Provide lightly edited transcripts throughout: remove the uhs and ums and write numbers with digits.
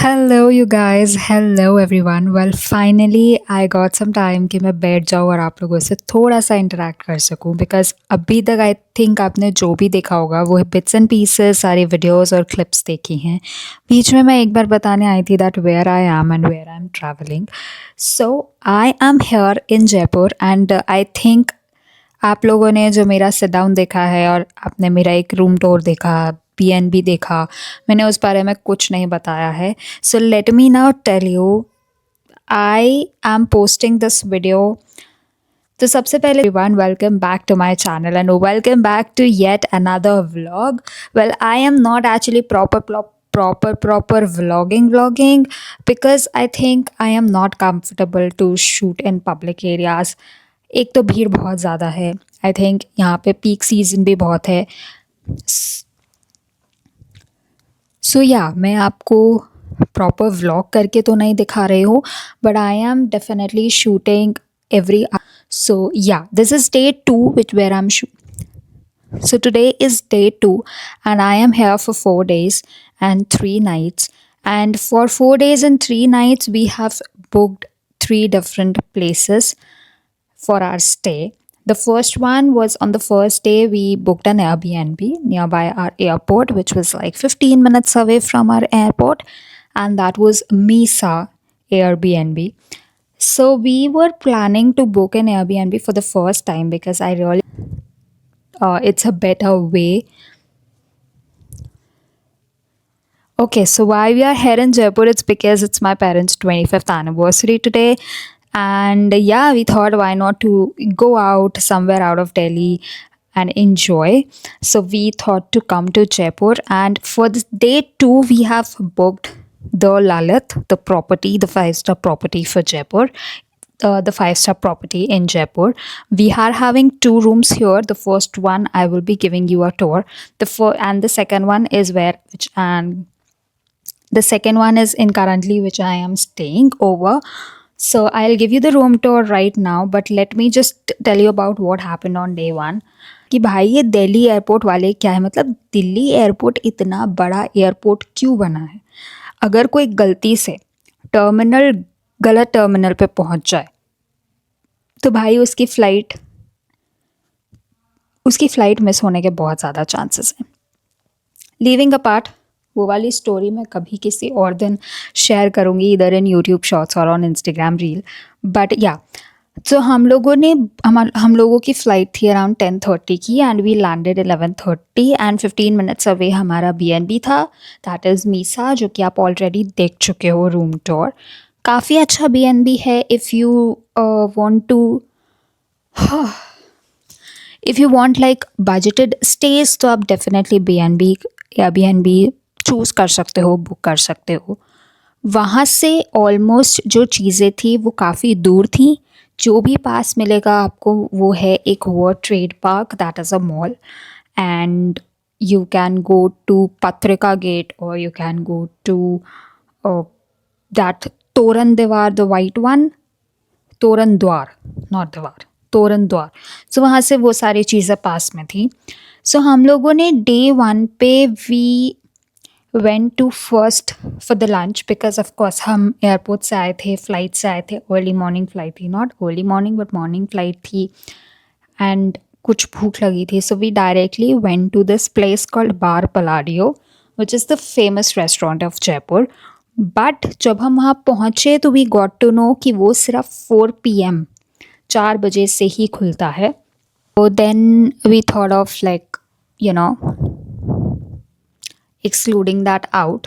Hello you guys, hello everyone. Well finally I got some time कि मैं बैठ जाऊँ और आप लोगों से थोड़ा-सा इंटरैक्ट कर सकूँ बिकॉज़ अभी तक आई थिंक आपने जो भी देखा होगा वो बिट्स एंड पीसेस सारी वीडियोज़ और क्लिप्स देखी हैं। बीच में मैं एक बार बताने आई थी that where I am and where I am travelling. So I am here in Jaipur and I think आप लोगों ने जो मेरा सिट डाउन देखा है और आपने मेरा एक रूम टूर देखा, पीएनबी देखा, मैंने उस बारे में कुछ नहीं बताया है। So let me now tell you, I am posting this video. तो सबसे पहले everyone, welcome back to my channel and welcome back to yet another vlog. Well I am not actually proper vlogging because I think I am not comfortable to shoot in public areas. एक तो भीड़ बहुत ज़्यादा है, I think यहाँ पे peak season भी बहुत है। सो या मैं आपको प्रॉपर व्लॉग करके तो नहीं दिखा रही हूँ, but I am definitely shooting every so yeah, this is day 2 which where I'm so today is day 2 and I am here for 4 days and 3 nights, and for 4 days and 3 nights we have booked 3 different places for our stay. The first one was on the first day we booked an Airbnb nearby our airport, which was like 15 minutes away from our airport, and that was Misa Airbnb. So we were planning to book an Airbnb for the first time because I really it's a better way. Okay, so why we are here in Jaipur, it's because it's my parents' 25th anniversary today. And yeah, we thought why not to go out somewhere out of Delhi and enjoy. So we thought to come to Jaipur, and for this day 2 we have booked the Lalit, the property, the 5-star property for Jaipur. The 5-star property in Jaipur. We are having 2 rooms here. The first one I will be giving you a tour. And the second one is the second one is in currently which I am staying over. So I'll give you the room tour right now, but let me just tell you about what happened on day 1. कि भाई ये Delhi airport वाले क्या है, मतलब Delhi airport इतना बड़ा airport क्यों बना है? अगर कोई गलती से गलत टर्मिनल पे पहुंच जाए तो भाई उसकी फ़्लाइट मिस होने के बहुत ज़्यादा चांसेस हैं। लीविंग अपार्ट, वो वाली स्टोरी मैं कभी किसी और दिन शेयर करूँगी, इधर इन यूट्यूब शॉर्ट्स और ऑन इंस्टाग्राम रील। बट या, तो हम लोगों की फ़्लाइट थी अराउंड 10:30 की, and we landed 11:30 and 15 minutes away हमारा बीएनबी था, दैट इज़ मीसा, जो कि आप ऑलरेडी देख चुके हो रूम टूर। काफ़ी अच्छा बीएनबी है। If you want like budgeted stage तो आप डेफिनेटली बीएनबी चूज़ कर सकते हो, बुक कर सकते हो। वहाँ से ऑलमोस्ट जो चीज़ें थी वो काफ़ी दूर थी। जो भी पास मिलेगा आपको वो है एक world trade park, that is a mall, and you can go to Patrika Gate, or you can go to that Toran Diwar, the white one, तोरण द्वार, नॉट द्वार, तोरण द्वार। सो वहाँ से वो सारी चीज़ें पास में थी। सो हम लोगों ने डे 1 पे we went to first for the lunch, because of course हम एयरपोर्ट से आए थे, फ्लाइट से आए थे, अर्ली मॉर्निंग फ्लाइट थी, not early morning but morning flight थी, एंड कुछ भूख लगी थी। So we directly went to this place called bar Palladio, which is the famous restaurant of Jaipur. But जब हम वहाँ पहुँचे तो वी गॉट टू नो कि वो सिर्फ 4 PM 4 बजे से ही खुलता है। तो then we thought of like excluding that out.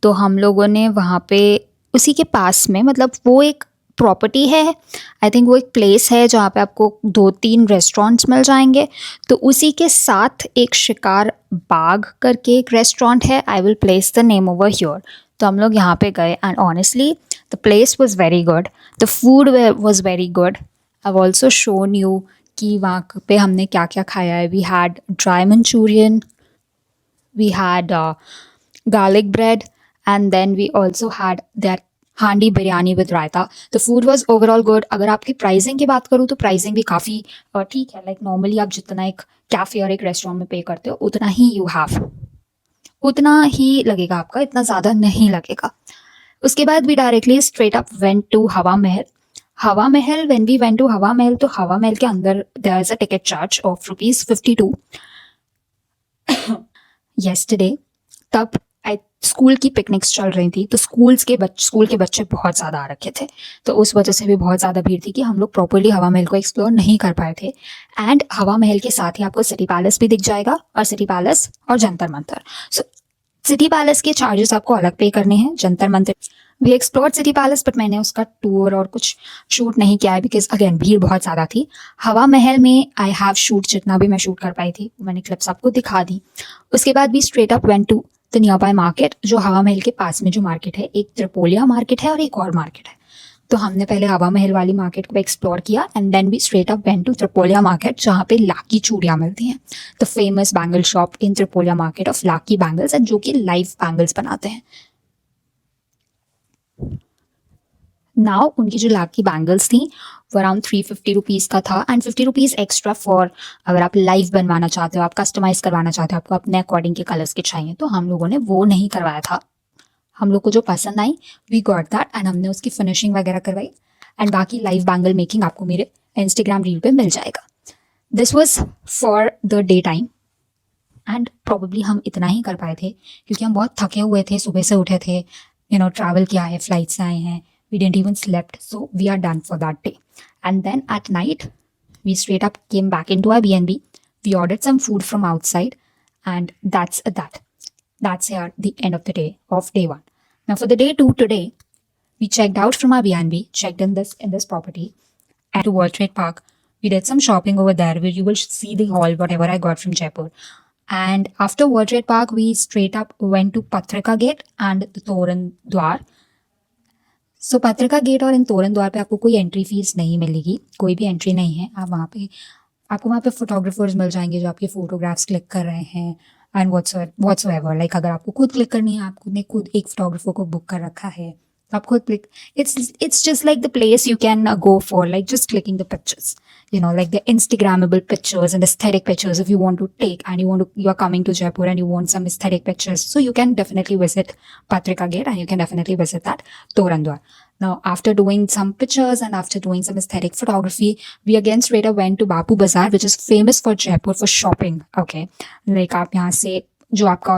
तो हम लोगों ने वहाँ पे उसी के पास में, मतलब वो एक प्रॉपर्टी है, आई थिंक वो एक प्लेस है जहाँ पे आपको 2-3 रेस्टोरेंट्स मिल जाएंगे। तो उसी के साथ एक शिकार बाग करके एक रेस्टोरेंट है, I will place the name over here. तो हम लोग यहाँ पे गए, and honestly the place was very good, the food was very good. I have also shown you कि वहाँ पे हमने क्या क्या खाया है। We had dry Manchurian, we had garlic bread, and then we also had that handi biryani with raita. The food was overall good. अगर आपकी प्राइसिंग की बात करूँ तो प्राइसिंग भी काफ़ी ठीक है, लाइक नॉर्मली आप जितना एक कैफ़े और एक रेस्टोरेंट में पे करते हो उतना ही लगेगा आपका, इतना ज़्यादा नहीं लगेगा। उसके बाद we directly straight up went to Hawa Mahal. हवा महल, when we went to Hawa महल, तो हवा महल के अंदर there is a ticket charge of ₹52 yesterday. तब स्कूल की पिकनिक्स चल रही थी, तो स्कूल के बच्चे बहुत ज़्यादा आ रखे थे, तो उस वजह से भी बहुत ज़्यादा भीड़ थी कि हम लोग प्रॉपर्ली हवा महल को एक्सप्लोर नहीं कर पाए थे. एंड हवा महल के साथ ही आपको सिटी पैलेस भी दिख जाएगा, और सिटी पैलेस और Jantar Mantar. So city palace के चार्जेस आपको अलग पे करने हैं. Jantar Mantar we explore city palace, but मैंने उसका टूर और कुछ शूट नहीं किया है बिकॉज अगेन भीड़ बहुत ज़्यादा थी. हवा महल में आई हैव शूट, जितना भी मैं शूट कर पाई थी मैंने क्लिप्स आपको दिखा दी. उसके बाद भी straight up went to the nearby market, जो हवा महल के पास में जो मार्केट है, एक त्रिपोलिया मार्केट है और एक और मार्केट है. तो हमने पहले हवा महल वाली मार्केट को एक्सप्लोर किया and then we straight up went to Tripolia market, जहाँ पे लाकी चूड़ियाँ मिलती हैं. The famous bangle shop in Tripolia market of लाकी बैंगल्स, एंड जो कि लाइव बैंगल्स बनाते हैं. नाउ उनकी जो लाकी बैंगल्स थी वो अराउंड ₹350 का था, एंड ₹50 एक्स्ट्रा फॉर अगर आप लाइव बनवाना चाहते हो, आप कस्टमाइज करवाना चाहते हो, आपको अपने अकॉर्डिंग के कलर्स के चाहिए. तो हम लोगों ने वो नहीं करवाया था. हम लोग को जो पसंद आई वी गॉट दैट, एंड हमने उसकी फिनिशिंग वगैरह करवाई. एंड बाकी लाइव बैंगल मेकिंग आपको मेरे इंस्टाग्राम रील पे मिल जाएगा. This was for the day time, and probably हम इतना ही कर पाए थे क्योंकि हम बहुत थके हुए थे, सुबह से उठे थे, ट्रैवल किया है, फ्लाइट से आए हैं. We didn't even slept, so we are done for that day. And then at night, we straight up came back into our B&B. We ordered some food from outside, and that's that. That's here the end of the day of day 1. Now for the day 2 today, we checked out from our B&B, checked in this property, and to World Trade Park. We did some shopping over there, where you will see the haul whatever I got from Jaipur. And after World Trade Park, we straight up went to Patrika Gate and the Toran Dwar. सो पत्रिका gate और इन तोरण द्वार पे आपको कोई entry fees नहीं मिलेगी, कोई भी एंट्री नहीं है. आपको वहाँ पे फोटोग्राफर्स मिल जाएंगे जो आपके फोटोग्राफ्स क्लिक कर रहे हैं, एंड व्हाट्स एवर, लाइक अगर आपको खुद क्लिक करनी है, आपने खुद एक फोटोग्राफर को बुक कर रखा है, तो आप खुद click. It's just like the place you can go for, like just clicking the pictures, like the Instagrammable pictures and aesthetic pictures if you want to take, and you are coming to Jaipur and you want some aesthetic pictures, so you can definitely visit Patrika Gate, and you can definitely visit that Toran Dwar. Now after doing some pictures and after doing some aesthetic photography, we again straight up went to Bapu Bazaar, which is famous for Jaipur for shopping. Okay, like आप यहाँ से जो आपका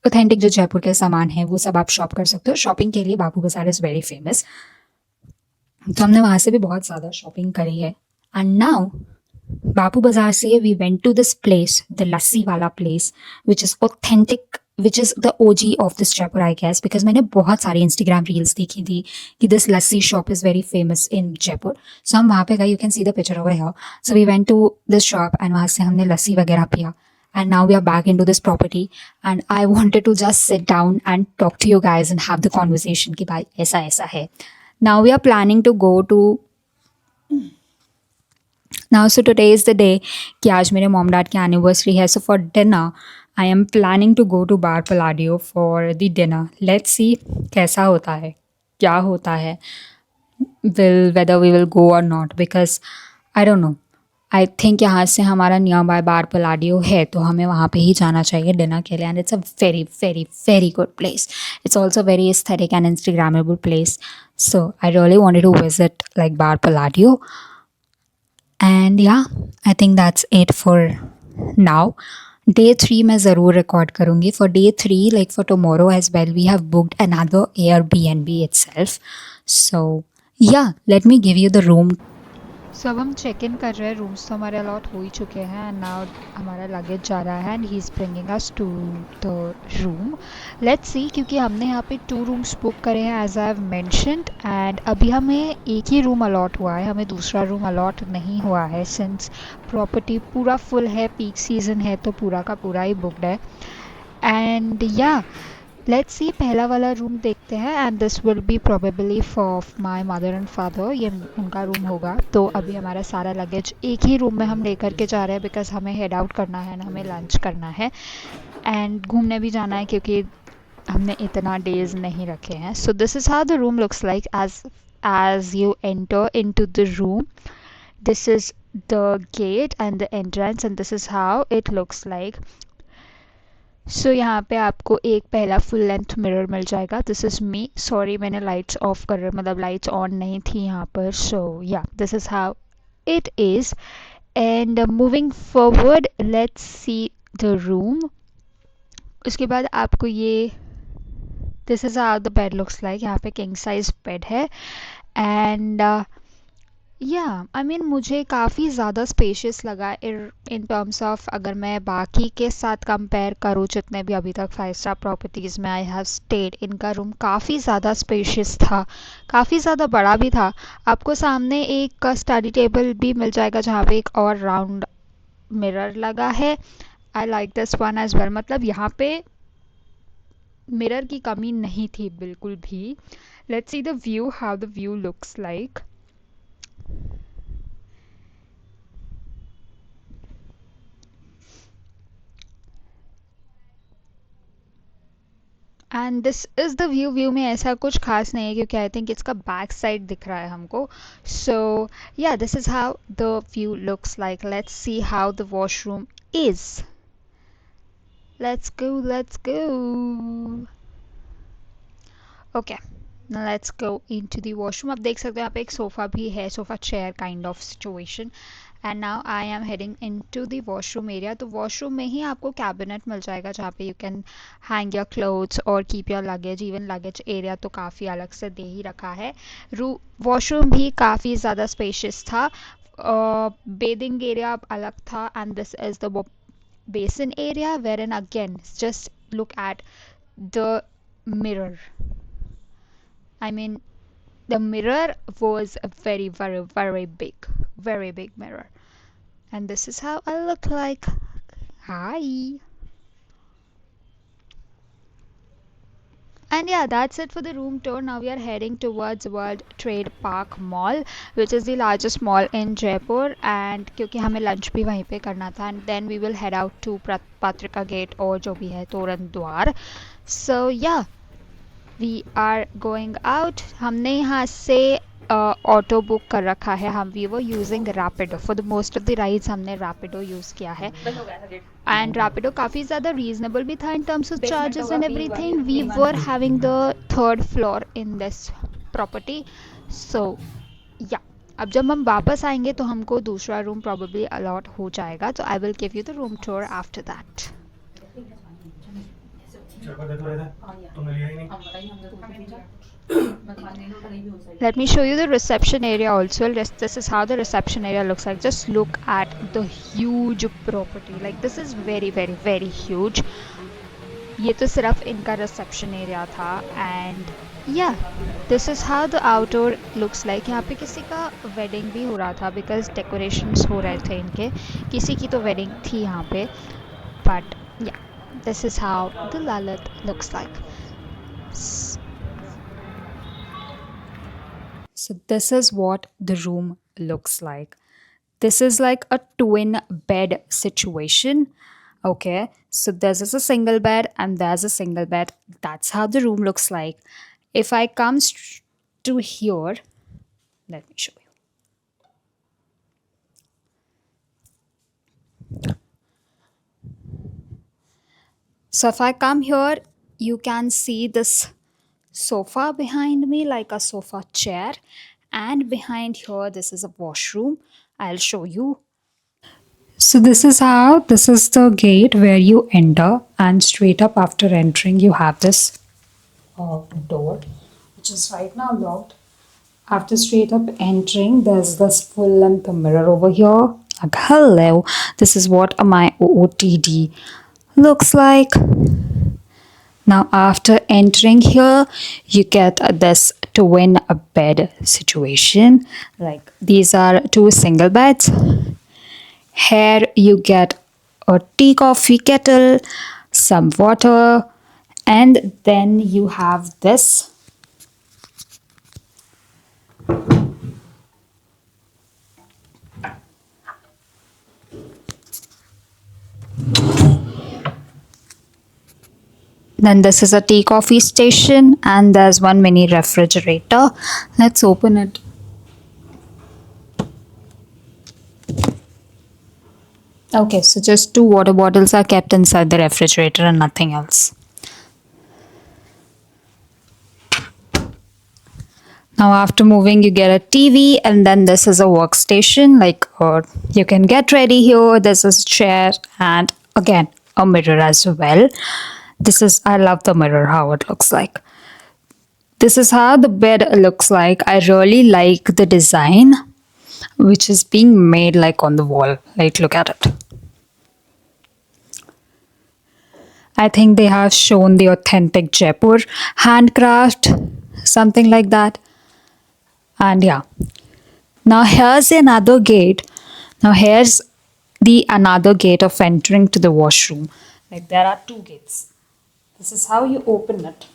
authentic जो जयपुर के सामान है वो सब आप शॉप कर सकते हो. शॉपिंग के लिए बापू बाजार इज़ वेरी फेमस, तो हमने वहाँ से भी बहुत ज़्यादा शॉपिंग करी है. एंड नाउ बापू बाजार से we went to this place, the lassi वाला place, which is authentic, which is the OG of this Jaipur I guess, because मैंने बहुत सारी इंस्टाग्राम रील्स देखी थी कि this lassi shop is very famous in Jaipur. So हम वहाँ पे गए, you can see the picture over here. So we went to this shop and वहाँ से हमने लस्सी वगैरह पिया. And now we are back into this property, and I wanted to just sit down and talk to you guys and have the conversation कि भाई ऐसा ऐसा है. Now we are planning to go to so today is the day कि आज मेरे mom dad की anniversary है. So for dinner I am planning to go to Bar Palladio for the dinner. Let's see कैसा होता है, क्या होता है, whether we will go or not, because I don't know. I think यहाँ से हमारा नियर बाय बार पलाडियो है, तो हमें वहाँ पे ही जाना चाहिए डिनर के लिए. And it's a very very very good place. It's also very aesthetic and instagrammable place. So I really wanted to visit like bar Palladio. And yeah I think that's it for now. Day 3 मैं ज़रूर record करूँगी. For day 3 like for tomorrow as well we have booked another Airbnb itself. So yeah let me give you the room. So अब हम check in कर रहे हैं. Rooms तो हमारे अलॉट हो ही चुके हैं, एंड नाउ हमारा लगेज जा रहा है, and he is bringing us to the room. Let's see, क्योंकि हमने यहाँ पे 2 रूम्स बुक करे हैं as I have mentioned, and अभी हमें एक ही रूम अलॉट हुआ है, हमें दूसरा रूम अलॉट नहीं हुआ है सिंस प्रॉपर्टी पूरा फुल है, पीक सीज़न है, तो पूरा का पूरा ही बुकड है. एंड या लेट्स सी, पहला वाला रूम देखते हैं, and this will be probably for my mother and father. ये उनका रूम होगा. तो अभी हमारा सारा लगेज एक ही रूम में हम लेकर के जा रहे हैं, बिकॉज हमें हेड आउट करना है, हमें लंच करना है, एंड घूमने भी जाना है, क्योंकि हमने इतना डेज नहीं रखे हैं. So this is how the room looks like as you enter into the room. This is the gate and the entrance, and this is how it looks like. सो यहाँ पे आपको एक पहला फुल लेंथ मिरर मिल जाएगा. This is me. Sorry मैंने lights off कर मतलब lights on नहीं थी यहाँ पर. सो या this is how it is. And moving forward let's see the room. उसके बाद आपको ये this is how the bed looks like. यहाँ पे किंग साइज बेड है. एंड या आई मीन मुझे काफ़ी ज़्यादा स्पेशियस लगा इन टर्म्स ऑफ, अगर मैं बाकी के साथ कंपेयर करूँ जितने भी अभी तक 5 स्टार प्रॉपर्टीज़ में आई हैव स्टेड, इनका रूम काफ़ी ज़्यादा स्पेशियस था, काफ़ी ज़्यादा बड़ा भी था. आपको सामने एक स्टडी टेबल भी मिल जाएगा जहाँ पे एक और राउंड मिरर लगा है. I like this one as well. मतलब यहाँ पे मिरर की कमी नहीं थी बिल्कुल भी. Let's see the view, how the view looks like. And this is the view में ऐसा कुछ खास नहीं है क्योंकि आई थिंक इसका बैक साइड दिख रहा है हमको. सो या this is how the view looks like. Let's see how the washroom is. Let's go, let's go. Okay, let's go into the washroom. आप देख सकते हो यहाँ पे एक सोफ़ा भी है, sofa chair kind of situation. And now I am heading into the washroom area. तो वॉशरूम में ही आपको कैबिनेट मिल जाएगा जहाँ पे you can hang your clothes और keep your luggage. Even luggage area तो काफ़ी अलग से दे ही रखा है. वॉशरूम भी काफ़ी ज़्यादा स्पेशियस था. बेदिंग एरिया अलग था. And this is the basin area wherein again just look at the mirror. I mean, the mirror was a very, very, very big mirror. And this is how I look like. Hi. And yeah, that's it for the room tour. Now we are heading towards World Trade Park Mall, which is the largest mall in Jaipur. And क्योंकि हमें lunch भी वहीं पे करना था, and then we will head out to Patrika Gate और जो भी है तोरण द्वार. So yeah, we are going out. हमने यहाँ से ऑटो बुक कर रखा है. हम we were using Rapido for the most of the rides. हमने रैपिडो यूज़ किया है. एंड रैपिडो काफ़ी ज़्यादा रीजनेबल भी था in terms of charges and everything. We were having the third floor in this property. So yeah अब जब हम वापस आएंगे तो हमको दूसरा रूम प्रॉबेबली अलॉट हो जाएगा. तो I will give you the room tour after that. Let me show you the reception area also. This is how the reception area looks like. Just look at the huge property. Like this is very, very, very huge. ये तो सिर्फ इनका reception area था. And yeah this is how the outdoor looks like. यहाँ पे किसी का wedding भी हो रहा था बिकॉज डेकोरेशंस हो रहे थे इनके. किसी की तो वेडिंग थी यहाँ पे. बट या this is how the Lalit looks like. So this is what the room looks like. This is like a twin bed situation. Okay, so this is a single bed and there's a single bed. That's how the room looks like. If I come to here, let me show you. So if I come here, you can see this sofa behind me, like a sofa chair. And behind here, this is a washroom. I'll show you. So this is the gate where you enter, and straight up after entering, you have this door, which is right now locked. After straight up entering, there's this full length mirror over here. Like, hello, this is what my OOTD looks like. Now, after entering here, you get this twin bed situation. Like, these are two single beds. Here, you get a tea coffee kettle, some water, and then you have this. Then this is a tea coffee station, and there's one mini refrigerator. Let's open it. Okay, so just 2 water bottles are kept inside the refrigerator and nothing else. Now, after moving, you get a TV, and then this is a workstation. Like, you can get ready here. This is a chair, and again, a mirror as well. I love the mirror, how it looks like. This is how the bed looks like. I really like the design, which is being made like on the wall. Like, look at it. I think they have shown the authentic Jaipur handcraft, something like that. And yeah, now here's another gate. Now here's the another gate of entering to the washroom. Like there are 2 gates. This is how you open it.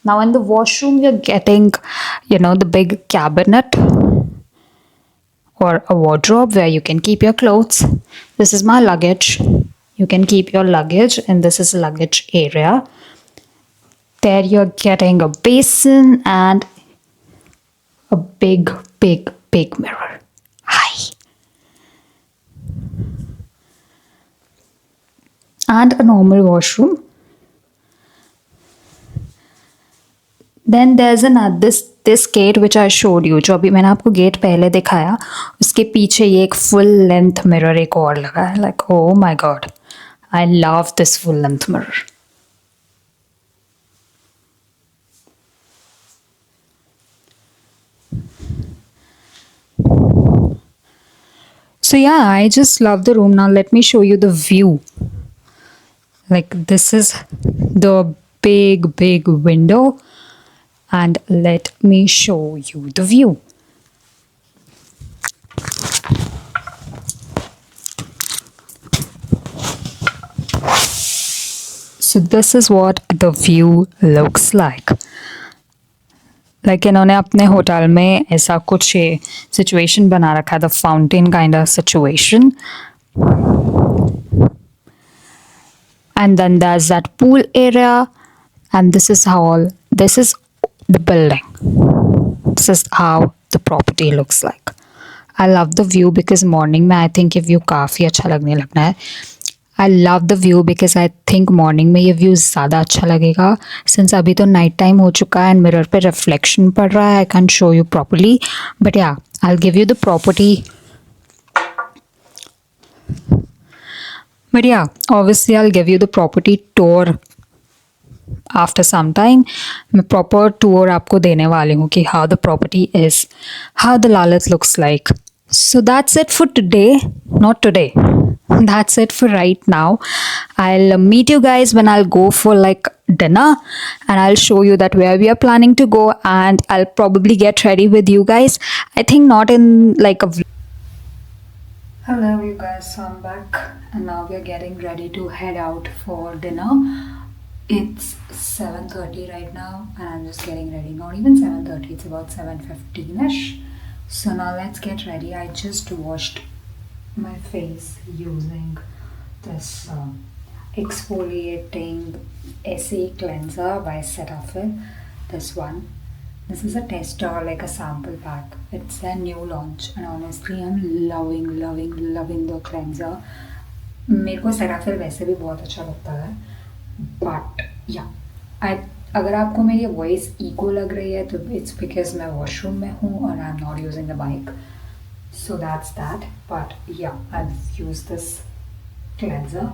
Now in the washroom you're getting, the big cabinet or a wardrobe where you can keep your clothes. This is my luggage. You can keep your luggage, and this is luggage area. There you're getting a basin and a big, big, big mirror. Hi. And a normal washroom. Then there's another this gate which I showed you. जो अभी मैंने आपको gate पहले दिखाया, उसके पीछे ये एक फुल लेंथ मिरर एक और लगा है. Like, oh my god, I love this full length mirror. So yeah, I just love the room. Now let me show you the view. Like this is the big, big window, and let me show you the view. So this is what the view looks like. Like इन्होंने अपने hotel में ऐसा कुछ situation बना रखा है, the fountain kind of situation. And then there's that pool area, and this is the building. This is how the property looks like. I love the view because morning में I think ये view काफ़ी अच्छा लगने लगना है. I love the view because I think morning में ये view ज़्यादा अच्छा लगेगा. Since अभी तो night time हो चुका है and mirror पे reflection पड़ रहा है, I can't show you properly. But yeah, I'll give you the property. But yeah, obviously I'll give you the property tour after some time. मैं proper tour आपको देने वाली हूँ कि how the property is, how the Lalit looks like. So that's it for today. Not today. That's it for right now. I'll meet you guys when I'll go for like dinner, and I'll show you that where we are planning to go, and I'll probably get ready with you guys. I think not in like a Hello you guys, so I'm back and now we are getting ready to head out for dinner. It's 7:30 right now and I'm just getting ready. Not even 7:30, it's about 7:15ish. So now let's get ready. I just washed my face using this exfoliating SE cleanser by Cetaphil. This one. This is a tester, like a sample pack. It's a new launch and honestly I'm loving the cleanser. मेरे को Cetaphil वैसे भी बहुत अच्छा लगता है. But yeah, अगर आपको मेरी वॉइस इको लग रही है तो it's because मैं वॉशरूम में हूँ और I'm not using the mic. So that's that. But yeah, I've used this cleanser.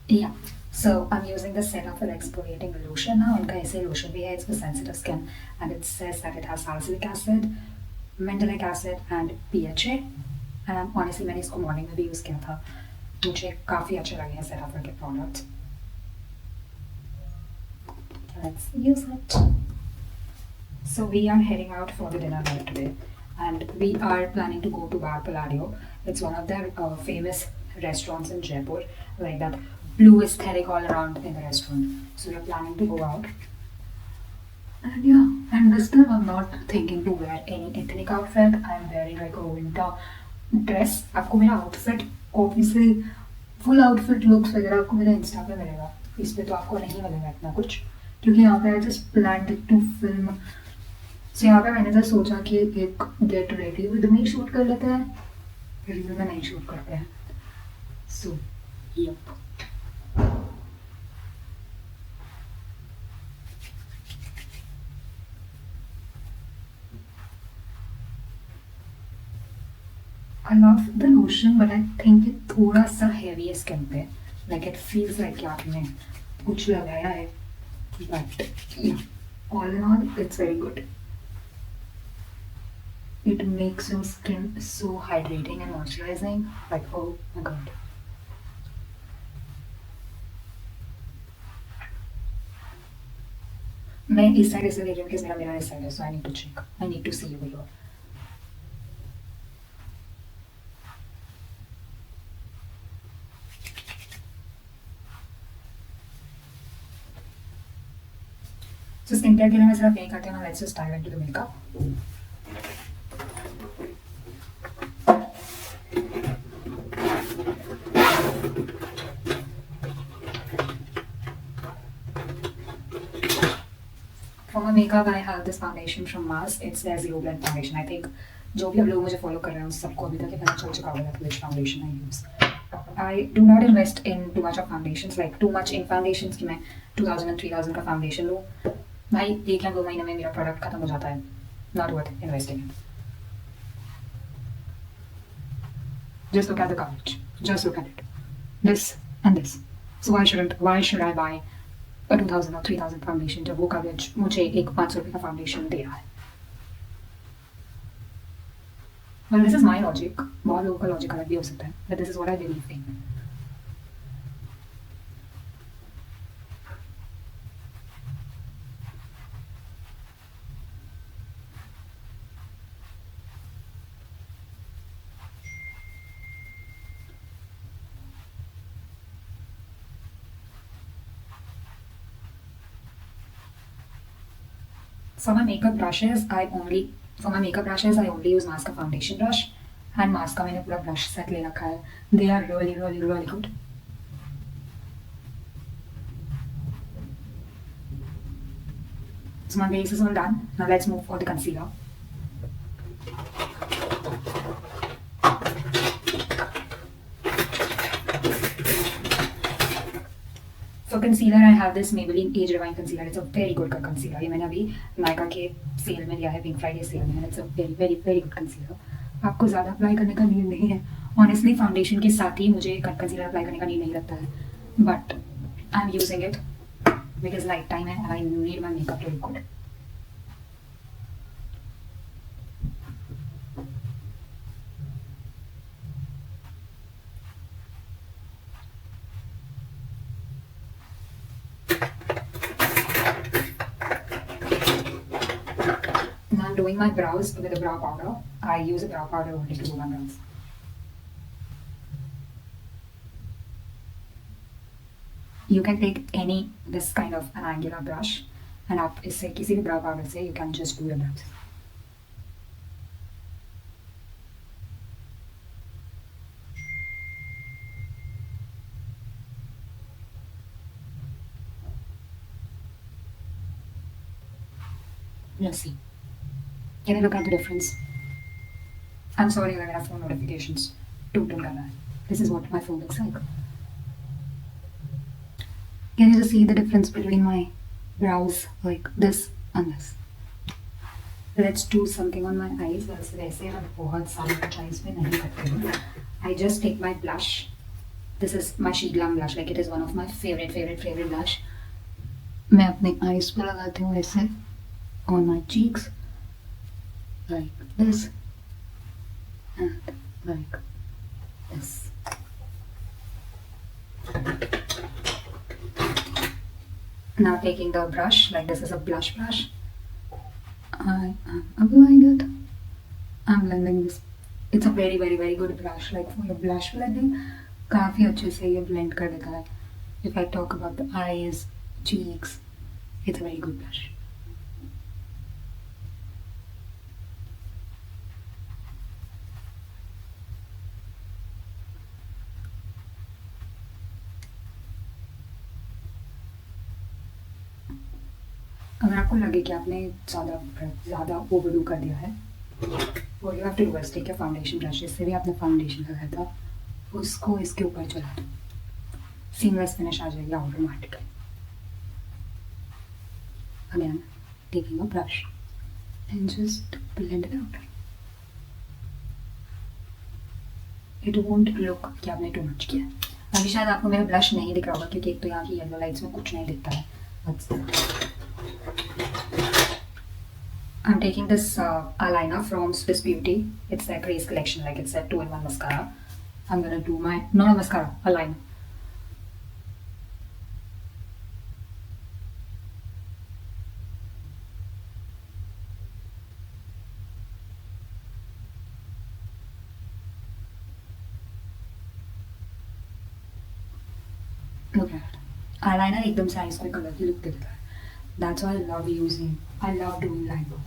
Yeah. So I'm using the Cetaphil exfoliating lotion now. उनका ऐसे lotion भी है, it's for sensitive skin and it says that it has salicylic acid, mandelic acid and PHA. And honestly मैंने इसको morning में भी use किया था. मुझे काफ़ी अच्छे लगे हैं Cetaphil के products. Let's use it. So we are heading out for the dinner night today, and we are planning to go to Bar Palladio. It's one of their famous restaurants in Jaipur, like that blue aesthetic all around in the restaurant. So we're planning to go out. And yeah, and this time I'm not thinking to wear any ethnic outfit. I'm wearing like a winter dress. आपको मेरा outfit obviously full outfit looks वगैरह आपको मेरा Insta पे मिलेगा. इस पे तो आपको नहीं मिलेगा इतना कुछ, क्योंकि यहाँ पे I just planned to film. So यहाँ पे मैंने तो सोचा कि एक get ready with me shoot कर लेते हैं. रील में नहीं शूट करते हैं। So yup. I love the lotion, but I think it थोड़ा सा heavy है skin पे. Like it feels like कि आपने कुछ लगाया है. But yeah, all in all, it's very good. It makes your skin so hydrating and moisturizing. Like, oh my god. मैं इस साइड से देख रही हूँ कि मेरा मेरा इस साइड है, so I need to check. I need to see over here. So skin care के लिए मैं सिर्फ यही करती हूँ ना. Let's just dive into the makeup. For my makeup, I have this foundation from Mars. It's their Zero Blend foundation. I think जो भी अब लोग मुझे फॉलो कर रहे हैं उस सबको अभी तक ये पता चल चुका होगा which foundation I use. I do not invest in too much of foundations, like too much in foundations कि मैं 2000 and 3000 का foundation लूँ. भाई 1 या 2 महीने में मेरा प्रोडक्ट खत्म हो जाता है. Not worth investing in. Just look at the coverage. Just look at it. This and this. So why should I buy a 2000 or 3000 foundation जब वो coverage मुझे एक 500 रुपये का foundation दे रहा है. Well, this is my logic. बहुत लोगों का logic अलग भी हो सकता है. But this is what I believe in. For my makeup brushes, I only use Mars का foundation brush and Mars का मैंने पूरा brush set ले रखा है. They are really really really good. So my base is all done. Now let's move for the concealer. For concealer, I have this Maybelline Age Rewind concealer. It's a very good concealer. ये मैंने अभी नायका के cell में लिया है, pink Friday sale में. It's a very very very good concealer. आपको ज़्यादा अप्लाई करने का नीड नहीं है. Honestly, फाउंडेशन के साथ ही मुझे कंसीलर अप्लाई करने का नीड नहीं लगता है. But I'm using it because night time है and I need my makeup to look good. Now I'm doing my brows with a brow powder. I use a brow powder only to do my brows. You can take this kind of an angular brush and आप इससे किसी भी brow powder से you can just do your brows. Let's see. Can you look at the difference? I'm sorry अगर मेरा phone notifications टूट कर रहा है. This is what my phone looks like. Can you just see the difference between my brows, like this and this? Let's do something on my eyes. वैसे मैं बहुत सारे eyes पे नहीं करती हूँ. I just take my blush. This is my She Glam blush. Like it is one of my favorite blush. मैं अपने eyes पे लगाती हूँ ऐसे on my cheeks, like this and like this. Now taking the brush, like this is a blush brush, I am applying it. I'm blending this. It's a very good brush. Like for your blush blending, काफी अच्छे से ये blend कर देता है. If I talk about the eyes, cheeks, it's a very good blush. अगर आपको लगे कि आपने ज़्यादा ओवरडू कर दिया है What you have to do is take your foundation brush, जिससे भी आपने फाउंडेशन लगाया था उसको इसके ऊपर चला दो, सीमलेस फिनिश आ जाएगी automatically. Again, taking a brush and just blend it out. It won't look कि आपने too much किया. अभी शायद आपको मेरा ब्लश नहीं दिख रहा होगा क्योंकि एक तो यहाँ की येलो लाइट्स में कुछ नहीं दिखता है. I'm taking this eyeliner from Swiss Beauty. It's their Grace collection, like it's a 2-in-1 mascara. I'm gonna do my, not a mascara, a liner. Look at it. Eyeliner एकदम से eyes में colour की look देता है. That's why I love using. I love doing liner.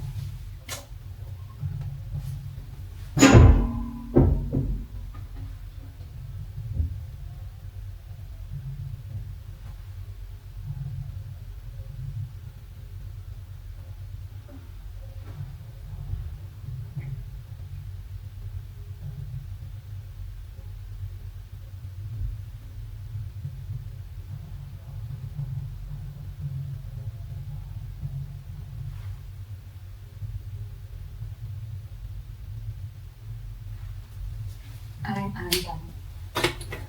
I am done.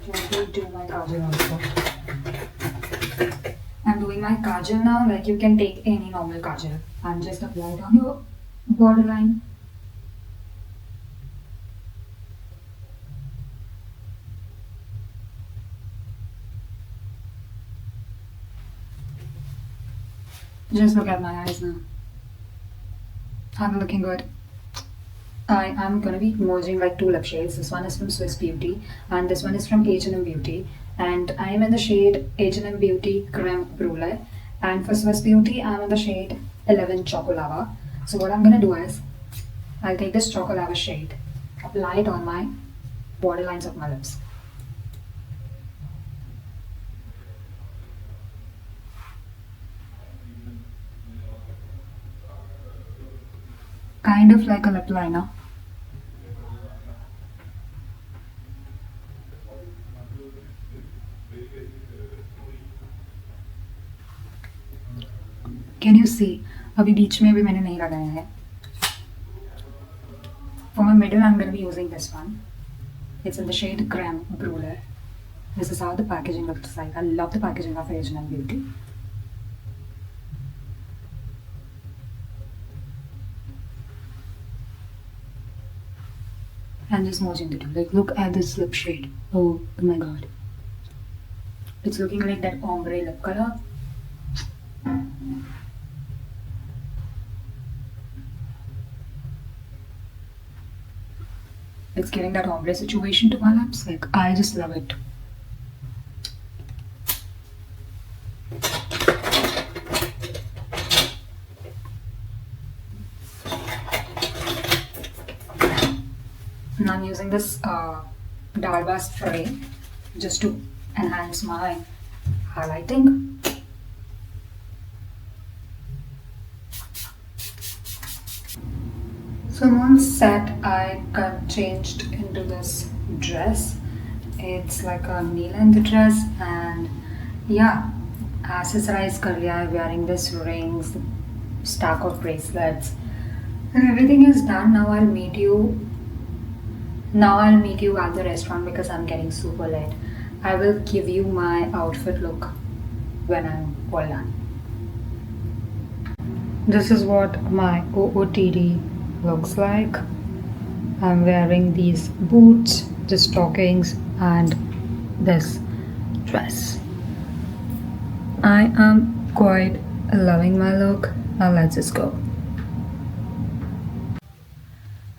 Let me do my kajal also. I'm doing my kajal now. Like you can take any normal kajal and just apply it on your borderline. Just look at my eyes now. I'm looking good. I am gonna be merging like two lip shades. This one is from Swiss Beauty and this one is from H&M Beauty. And I am in the shade H&M Beauty Creme Brulee. And for Swiss Beauty, I am in the shade 11 Chocolava. So what I'm gonna do is, I'll take this Chocolava shade, apply it on my borderlines of my lips. Kind of like a lip liner. Can you see? अभी बीच में भी मैंने नहीं लगाया है. For my middle, I'm going to be using this one. It's in the shade Creme Brulee. This is how the packaging looks like. I love the packaging of H&M Beauty. And just merging the two. Like, look at this lip shade. Oh my god. It's looking like that ombre lip color. It's giving that ombre situation to my lips. Like, I just love it. Now I'm using this Dalba spray just to enhance my highlighting. So once set, I got changed into this dress. It's like a knee-length dress, and yeah, accessorize kar liya hai, wearing this rings, stack of bracelets, and everything is done. Now I'll meet you at the restaurant because I'm getting super late. I will give you my outfit look when I'm all done. This is what my OOTD looks like. I'm wearing these boots, the stockings, and this dress. I am quite loving my look. Now let's just go.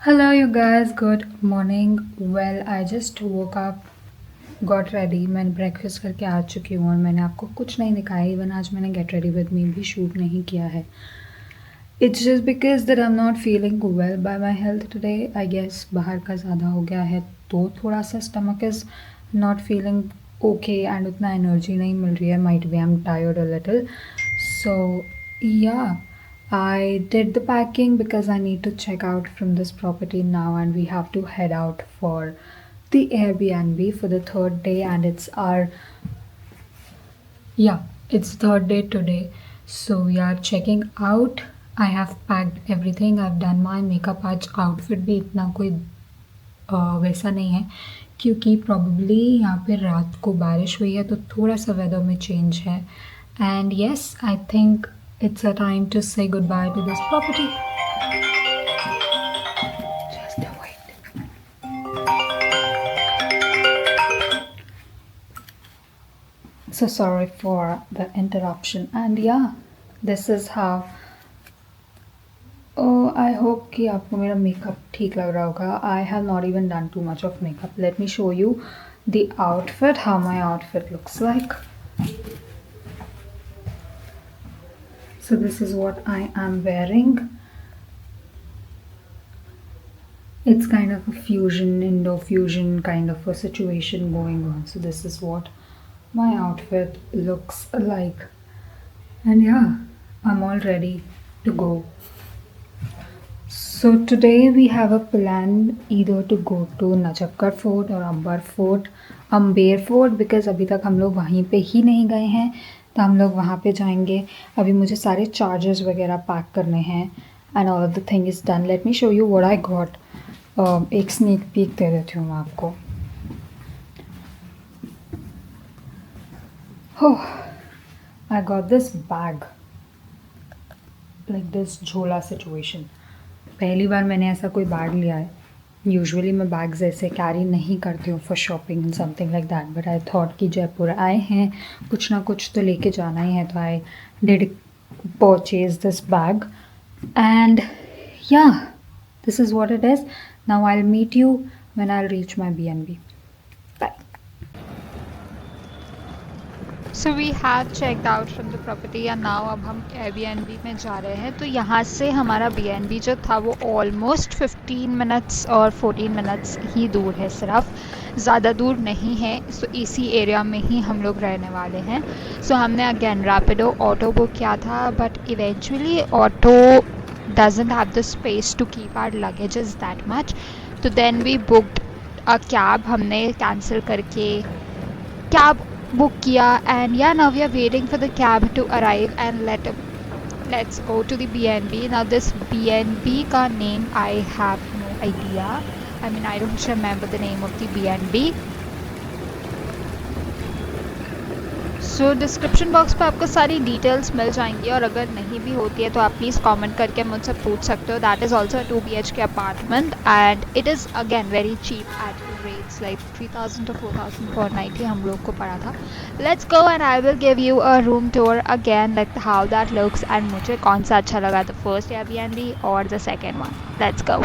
Hello, you guys. Good morning. Well, I just woke up, got ready. मैंने breakfast करके आ चुकी हूँ और मैंने आपको कुछ नहीं दिखाया. इवन आज मैंने गेट रेडी विद मी भी शूट नहीं किया है. It's just because that I'm not feeling well by my health today. I guess बाहर का ज़्यादा हो गया है तो थोड़ा सा stomach is not feeling okay and उतना energy नहीं मिल रही है. Might be I'm tired a little. So yeah, I did the packing because I need to check out from this property now, and we have to head out for the Airbnb for the third day, and yeah, it's third day today. So we are checking out. I have packed everything. I've done my makeup. आज outfit भी इतना कोई वैसा नहीं है क्योंकि probably यहाँ पे रात को बारिश हुई है तो थोड़ा सा वेदर में चेंज है and yes I think it's a time to say goodbye to this property so sorry for the interruption and yeah this is how I hope कि आपको मेरा मेकअप ठीक लग रहा होगा I have not even done too much of makeup let me show you the outfit how my outfit looks like so this is what I am wearing. It's kind of a fusion, Indo-fusion kind of a situation going on. So this is what my outfit looks like. And yeah, I'm all ready to go. So today we have a plan either to go to Najafgarh Fort or Amber Fort because अभी तक हम लोग वहीं पे ही नहीं गए हैं तो हम लोग वहाँ पे जाएंगे अभी मुझे सारे चार्जर्स वगैरह पैक करने हैं and all of the thing is done let me show you what I got एक स्नीक पीक दे देती हूँ मैं आपको I got this bag like this झोला सिचुएशन पहली बार मैंने ऐसा कोई बैग लिया है यूजुअली मैं बैग्स ऐसे कैरी नहीं करती हूँ for shopping and something like that but I thought कि जयपुर आए हैं कुछ ना कुछ तो लेके जाना ही है तो I did purchase this bag and yeah this is what it is now I will meet you when I reach my BNB bye so we have checked out from the property yeah now अब हम Airbnb में जा रहे हैं तो यहाँ से हमारा BNB जो था वो ऑलमोस्ट 15 मिनट्स और 14 मिनट्स ही दूर है सिर्फ ज़्यादा दूर नहीं है सो इसी एरिया में ही हम लोग रहने वाले हैं सो हमने अगेन रैपिडो ऑटो बुक किया था but eventually auto doesn't have the space to keep our luggages that much तो then we booked a cab हमने कैंसिल करके cab book किया and yeah now we are waiting for the cab to arrive and let's go to the BNB now this BNB का name I have no idea I mean I don't remember the name of the BNB so description box पे आपको सारी details मिल जाएंगी और अगर नहीं भी होती है तो आप प्लीज़ कमेंट करके मुझसे पूछ सकते हो that is also 2 BHK apartment and it is again very cheap at rates like 3000 to 4000 पर नाइट ही हम लोग को पड़ा था let's go and I will give you a room tour again like how that looks and मुझे कौन सा अच्छा लगा द फर्स्ट Airbnb और the second one let's go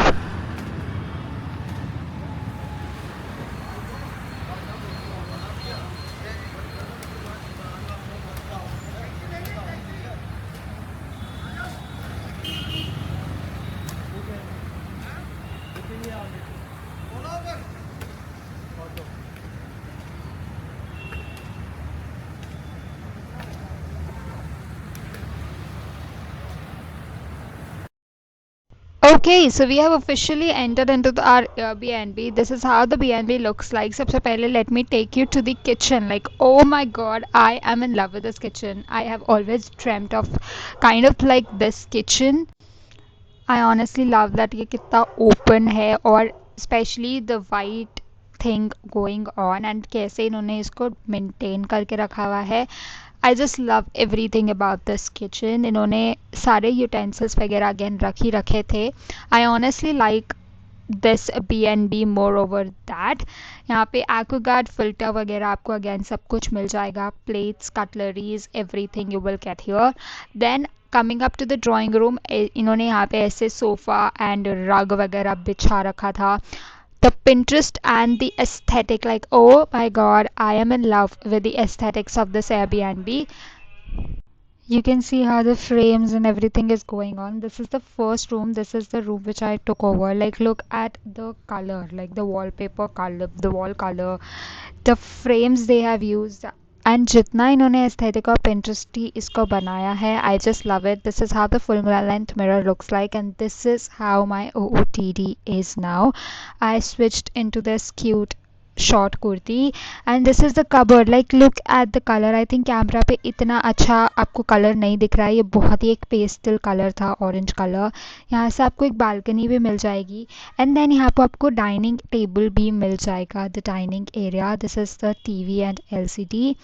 Okay, so we have officially entered into our Airbnb. This is how the BNB looks like. सबसे पहले let me take you to the kitchen. Like, oh my god, I am in love with this kitchen. I have always dreamt of kind of like this kitchen. I honestly love that ये कितना open है और especially the white thing going on and कैसे इन्होंने इसको maintain करके रखा हुआ है I just love everything about this kitchen इन्होंने सारे यूटेंसिल्स वगैरह अगेन रख ही रखे थे I honestly like this BNB more over that यहाँ पे एक्वागार्ड फिल्टर वगैरह आपको अगेन सब कुछ मिल जाएगा plates cutleries everything you will get here then coming up to the drawing room इन्होंने यहाँ पे ऐसे सोफ़ा एंड रग वगैरह बिछा रखा था the Pinterest and the aesthetic like oh my god I am in love with the aesthetics of this Airbnb you can see how the frames and everything is going on this is the first room this is the room which I took over like look at the color like the wallpaper color the wall color the frames they have used and जितना इन्होंने aesthetic और पिंटरेस्टी इसको बनाया है, I just love it. This is how the full length mirror looks like and this is how my OOTD is now. I switched into this cute short kurti and this is the cupboard. Like look at the color. I think camera पे इतना अच्छा आपको colour नहीं दिख रहा है. ये बहुत ही एक पेस्टल कलर था, ऑरेंज कलर. यहाँ से आपको एक बालकनी भी मिल जाएगी एंड देन यहाँ पर आपको डाइनिंग टेबल भी मिल जाएगा. The dining area, this is the TV and LCD.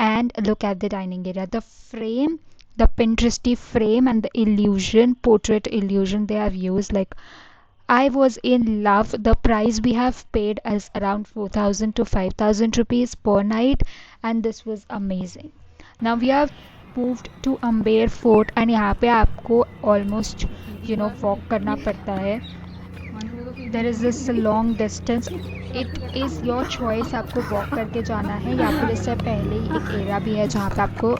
And look at the dining area, the frame, the Pinteresty frame and the illusion, portrait illusion they have used. Like I was in love. The price we have paid is around 4,000 to 5,000 rupees per night and this was amazing. Now we have moved to Amber Fort and यहाँ पे आपको almost walk करना पड़ता है. There is this long distance. It is your choice आपको walk करके जाना है या फिर इससे पहले ही एक एरिया भी है जहाँ पे आपको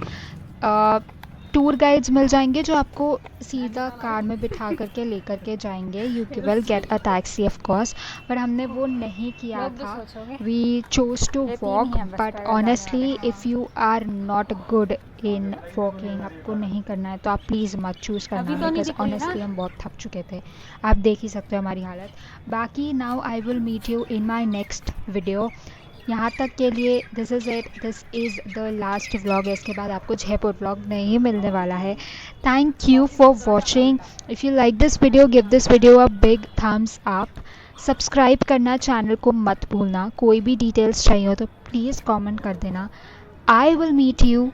टूर गाइड्स मिल जाएंगे जो आपको सीधा कार में बिठा करके लेकर के जाएंगे. You will get a taxi of course, पर हमने वो नहीं किया था. We chose to walk. But honestly if you are not good in walking, आपको नहीं करना है तो आप प्लीज़ मत चूज़ करना, बिकॉज ऑनेस्टली हम बहुत थक चुके थे. आप देख ही सकते हो हमारी हालत. बाकी now I will meet you in my next video. यहाँ तक के लिए this is it. This is the last vlog. इसके बाद आपको जयपुर व्लॉग नहीं मिलने वाला है. Thank you for watching. If you like this video, give this video a big thumbs up. Subscribe करना चैनल को मत भूलना. कोई भी डिटेल्स चाहिए हो तो प्लीज़ कमेंट कर देना. I will meet you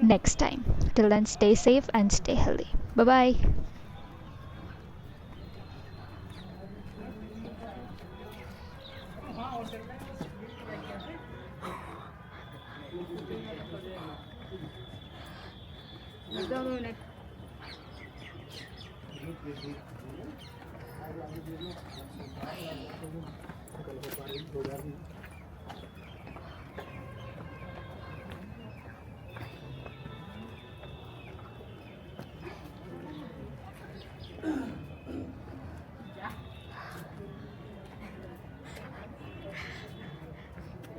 next time. Till then stay safe and stay healthy. Bye bye.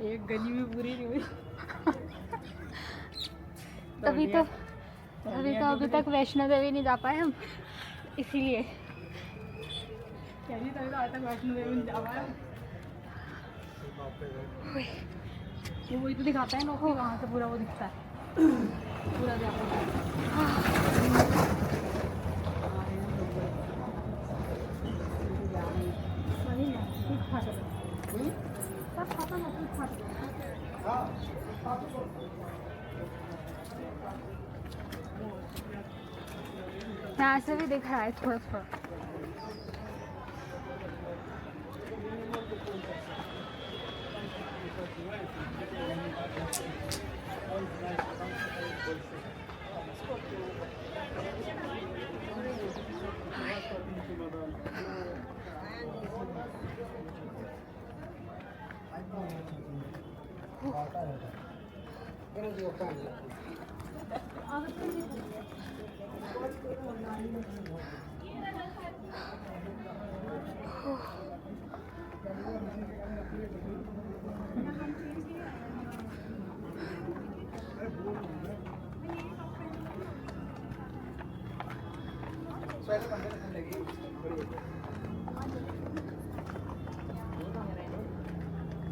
एक गली में पूरी नहीं हुई. तभी तो अभी तक वैष्णो देवी नहीं जा पाए हम, इसीलिए. तभी तो आज तक वैष्णो देवी नहीं जा पाया. वो वही तो दिखाता है ना, वहाँ से पूरा वो दिखता है पूरा यहाँ से भी दिख रहा है थोड़ा थोड़ा.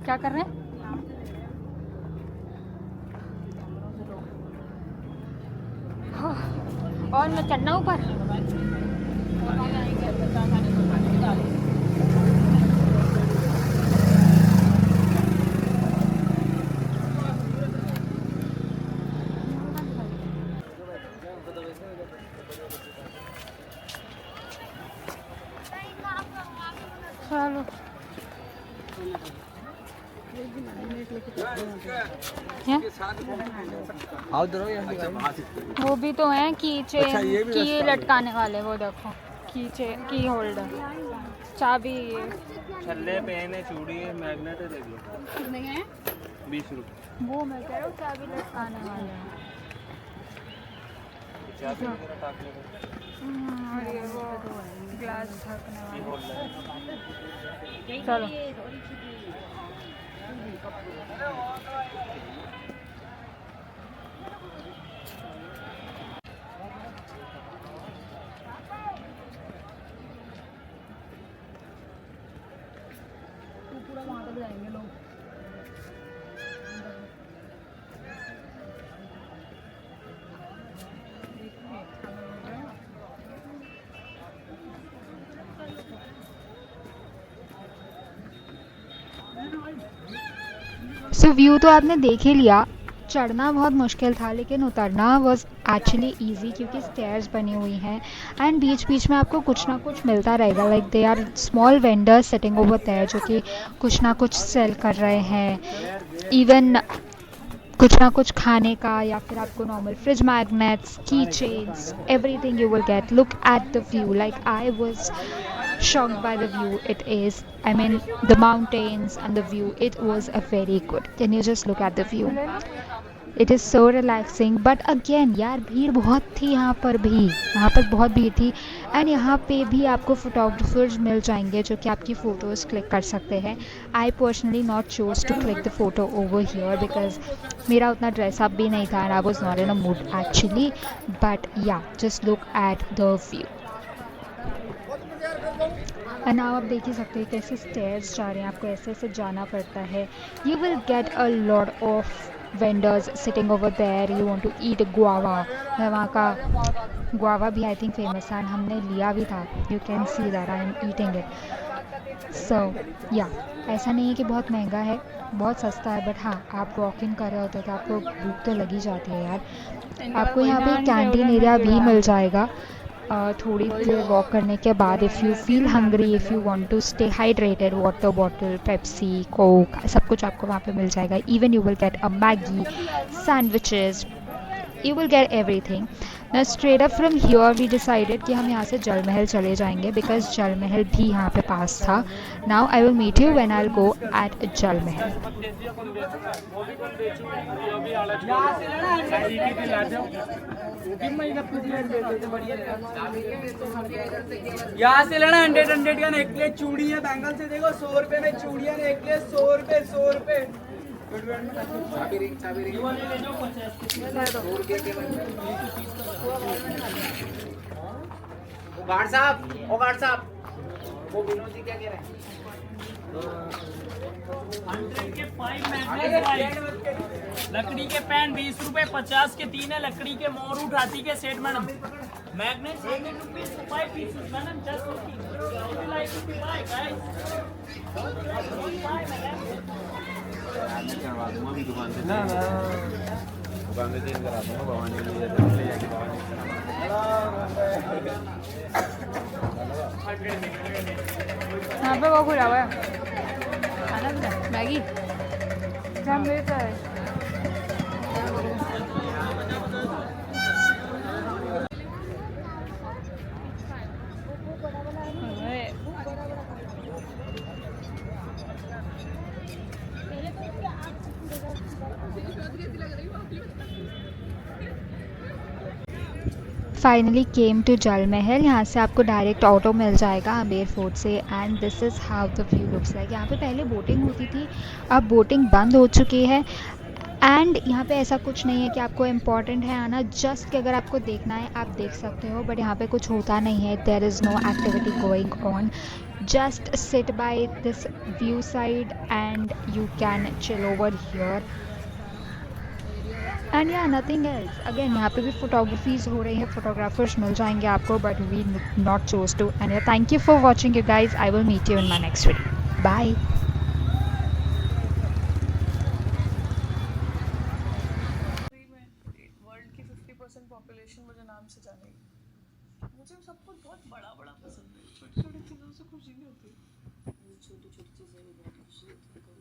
क्या कर रहे हैं? और मैं चढ़ना ऊपर. चलो वो भी तो हैं कीचे की लटकाने वाले. वो देखो कीचे की होल्डर, चाबी, छल्ले पहने, चूड़ी, मैग्नेट देख लो. कितने हैं? 20 रुपये. वो मैं कह रहा हूँ चाबी लटकाने वाले हैं. चाबी वगैरह टाकने को. और ये वो ग्लास ढकने ये वाले. होल्डर. चलो पूरा वहाँ तक जाएंगे लोग। सो व्यू तो आपने देख ही लिया। चढ़ना बहुत मुश्किल था लेकिन उतरना वॉज एक्चुअली ईजी क्योंकि स्टेयर्स बनी हुई हैं एंड बीच बीच में आपको कुछ ना कुछ मिलता रहेगा। Like they are small vendors sitting over there जो कि कुछ ना कुछ सेल कर रहे हैं। इवन कुछ ना कुछ खाने का या फिर आपको नॉर्मल फ्रिज मैग्नेट्स, की chains, everything you will gate. Look at the view, like I was shocked by the view. It is, I mean, the mountains and the view, it was a very good. Can you just look at the view? It is so relaxing. But again यार भीड़ बहुत थी यहाँ पर भी, यहाँ पर बहुत भीड़ थी एंड यहाँ पे भी आपको फोटोग्राफर्स मिल जाएंगे जो कि आपकी फ़ोटोज़ क्लिक कर सकते हैं। I personally not choose to click the photo over here because मेरा उतना ड्रेसअप भी नहीं था and I was not in a mood actually. But yeah just look at the view and now आप देख ही सकते हैं कैसे स्टेयर्स जा रहे हैं, आपको ऐसे ऐसे जाना पड़ता है। You will get a lot of vendors sitting over there. You want to eat guava, वहाँ का गुआवा भी आई थिंक फेमस है एंड हमने लिया भी था। You can see that I am eating it. So yeah ऐसा नहीं है कि बहुत महंगा है, बहुत सस्ता है, बट हाँ आप वॉक इन कर रहे होते तो आपको भूख तो लगी जाती है यार। आपको यहाँ पे कैंटीन एरिया भी मिल जाएगा थोड़ी देर वॉक करने के बाद। If you feel hungry, if you want to stay hydrated, water bottle, Pepsi, Coke, सब कुछ आपको वहाँ पे मिल जाएगा। Even you will get a Maggi, sandwiches, you will get everything. ना straight up from here we decided कि हम यहाँ से जल महल चले जाएंगे बिकॉज जल महल भी यहाँ पे पास था। Now I will meet you when I will go at Jal Mahal. यहाँ से लेना 100 का नेकलेस, चूड़ी है बैंगल से देखो 100 रुपए में चूड़ियाँ नेकलेस 100 रुपए 100 रुपए। गार्ड साहब वो विनोद जी क्या कह रहे हैं? 100 के 5 मैग्नेट, लकड़ी के पेन 20 रुपए, 50 के 3 है, लकड़ी के मोर उठाती के set madam. Magnet 100 rupees 5 pieces madam, just would you like to buy guys? दुकान से चेंज करा दूंगा भवानी के लिए, ले जाके भवानी यहाँ पे वो खुला हुआ है खाना पीना मैगी हम लेते हैं। फाइनली केम टू जल महल। यहाँ से आपको डायरेक्ट ऑटो मिल जाएगा आमेर फोर्ट से and this is how the view looks like. यहाँ पे पहले बोटिंग होती थी, अब बोटिंग बंद हो चुकी है एंड यहाँ पे ऐसा कुछ नहीं है कि आपको इम्पॉर्टेंट है आना, जस्ट कि अगर आपको देखना है आप देख सकते हो, बट यहाँ पे कुछ होता नहीं है। There is no activity going on, just sit by this view side and you can chill over here and yeah nothing else। again यहाँ पे भी photographies हो रही हैं, photographers मिल जाएंगे आपको, but we not chose to। and yeah, thank you for watching you guys, I will meet you in my next video, bye। World की 50% population मुझे नाम से जानेगी। मुझे सब कुछ बहुत बड़ा बड़ा पसंद है, छोटी छोटी चीज़ों से खुशी नहीं होती। छोटी छोटी चीज़ें भी बहुत खुशी होती है।